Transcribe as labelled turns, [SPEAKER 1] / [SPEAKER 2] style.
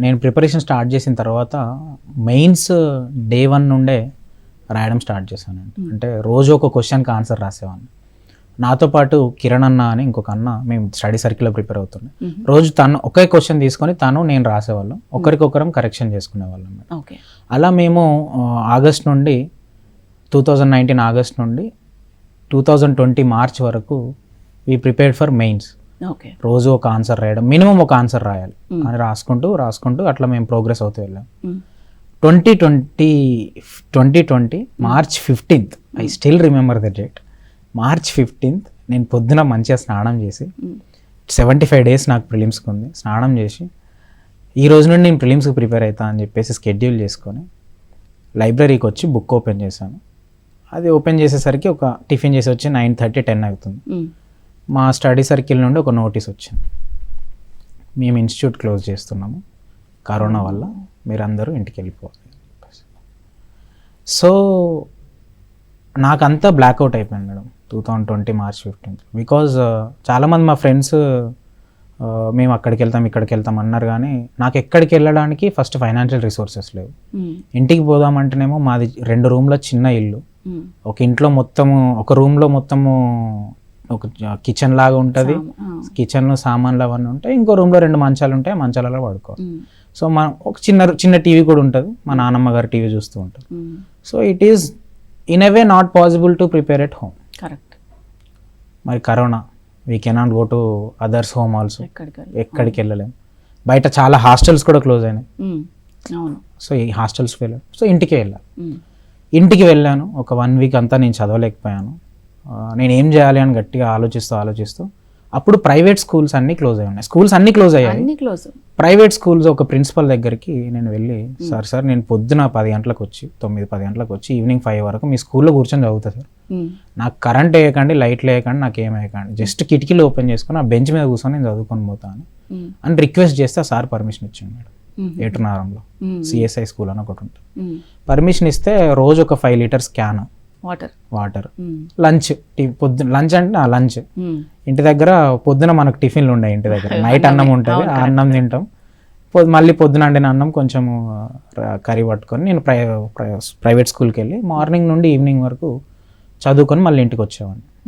[SPEAKER 1] నేను preparation start చేసిన తర్వాత మెయిన్స్ డే 1 నుండే రాయడం స్టార్ట్ చేశానండి. అంటే రోజు ఒక క్వశ్చన్కి ఆన్సర్ రాసేవాడిని. నాతో పాటు కిరణ్ అన్న అని ఇంకొక అన్న మేము స్టడీ సర్కిల్లో ప్రిపేర్ అవుతున్నాం. రోజు తను ఒకే క్వశ్చన్ తీసుకొని నేను రాసేవాళ్ళం, ఒకరికొకరం కరెక్షన్ చేసుకునేవాళ్ళం. అలా మేము ఆగస్ట్ నుండి 2019 ఆగస్ట్ నుండి 2020 మార్చ్ వరకు వీ ప్రిపేర్డ్ ఫర్ మెయిన్స్. రోజు ఒక ఆన్సర్ రాయడం, మినిమం ఒక ఆన్సర్ రాయాలి అని రాసుకుంటూ అట్లా మేము ప్రోగ్రెస్ అవుతూ వెళ్ళాం. 2020 March 15th I still remember the date. March 15th నేను పొద్దున మంచిగా స్నానం చేసి 75 days నాకు ప్రిలిమ్స్కి ఉంది. స్నానం చేసి ఈ రోజు నుండి నేను ప్రిలిమ్స్కి ప్రిపేర్ అవుతా అని చెప్పేసి స్కెడ్యూల్ చేసుకొని లైబ్రరీకి వచ్చి బుక్ ఓపెన్ చేశాను. అది ఓపెన్ చేసేసరికి ఒక టిఫిన్ చేసి వచ్చి 9:30 10 అవుతుంది. మా స్టడీ సర్కిల్ నుండి ఒక నోటీస్ వచ్చింది, మేము ఇన్స్టిట్యూట్ క్లోజ్ చేస్తున్నాము కరోనా వల్ల, మీరందరూ ఇంటికి వెళ్ళిపోవాలి. సో నాకంతా బ్లాక్అవుట్ అయిపోయింది మేడం 2020 మార్చ్ 15th. బికాజ్ చాలామంది మా ఫ్రెండ్స్ మేము అక్కడికి వెళ్తాం ఇక్కడికి వెళ్తాం అన్నారు, కానీ నాకు ఎక్కడికి వెళ్ళడానికి ఫస్ట్ ఫైనాన్షియల్ రిసోర్సెస్ లేవు. ఇంటికి పోదామంటేనేమో మాది 2 రూమ్ల చిన్న ఇల్లు, ఒక ఇంట్లో మొత్తము ఒక రూమ్లో మొత్తము ఒక కిచెన్ లాగా ఉంటుంది, కిచెన్లో సామాన్లు అవన్నీ ఉంటాయి, ఇంకో రూమ్లో 2 మంచాలు ఉంటాయి, మంచాలలో పడుకోవాలి. సో మనం ఒక చిన్న టీవీ కూడా ఉంటుంది, మా నాన్నమ్మ గారు టీవీ చూస్తూ ఉంటారు. So it is in a way not possible to prepare at home. Correct. మరి corona we cannot go to others home also, ఎక్కడికి వెళ్ళలేము. బయట చాలా హాస్టల్స్ కూడా క్లోజ్ అయినాయి. సో ఈ హాస్టల్స్కి వెళ్ళాను. సో ఇంటికి వెళ్ళాను. ఒక 1 week అంతా నేను చదవలేకపోయాను. నేను ఏం చేయాలి అని గట్టిగా ఆలోచిస్తూ అప్పుడు ప్రైవేట్ స్కూల్స్ అన్నీ క్లోజ్ అయ్యాయి. స్కూల్స్ అన్నీ క్లోజ్ అయ్యాయి. ప్రైవేట్ స్కూల్స్ ఒక ప్రిన్సిపల్ దగ్గరికి నేను వెళ్ళి, సార్ నేను పొద్దున 10 గంటలకు వచ్చి 9-10 గంటలకు వచ్చి ఈవినింగ్ 5 వరకు మీ స్కూల్లో కూర్చొని చదువుతా సార్, నాకు కరెంట్ వేయకండి, లైట్ వేయకండి, నాకు ఏం వేయకండి, జస్ట్ కిటికీలు ఓపెన్ చేసుకొని ఆ బెంచ్ మీద కూర్చొని నేను చదువుకొని పోతాను అని రిక్వెస్ట్ చేస్తే సార్ పర్మిషన్ ఇచ్చింది మేడం. ఏటునారంలో సిఎస్ఐ స్కూల్ అని ఒకటి ఉంటుంది. పర్మిషన్ ఇస్తే రోజు ఒక 5 లీటర్స్ క్యాన్ వాటర్, లంచ్ అంటే లంచ్ ఇంటి దగ్గర పొద్దున మనకు టిఫిన్లు ఉన్నాయి, ఇంటి దగ్గర నైట్ అన్నం ఉంటుంది, ఆ అన్నం తింటాం. మళ్ళీ పొద్దున వండిన అన్నం కొంచెము కర్రీ పట్టుకొని నేను ప్రైవేట్ స్కూల్కి వెళ్ళి మార్నింగ్ నుండి ఈవినింగ్ వరకు చదువుకొని మళ్ళీ ఇంటికి వచ్చేవాడిని.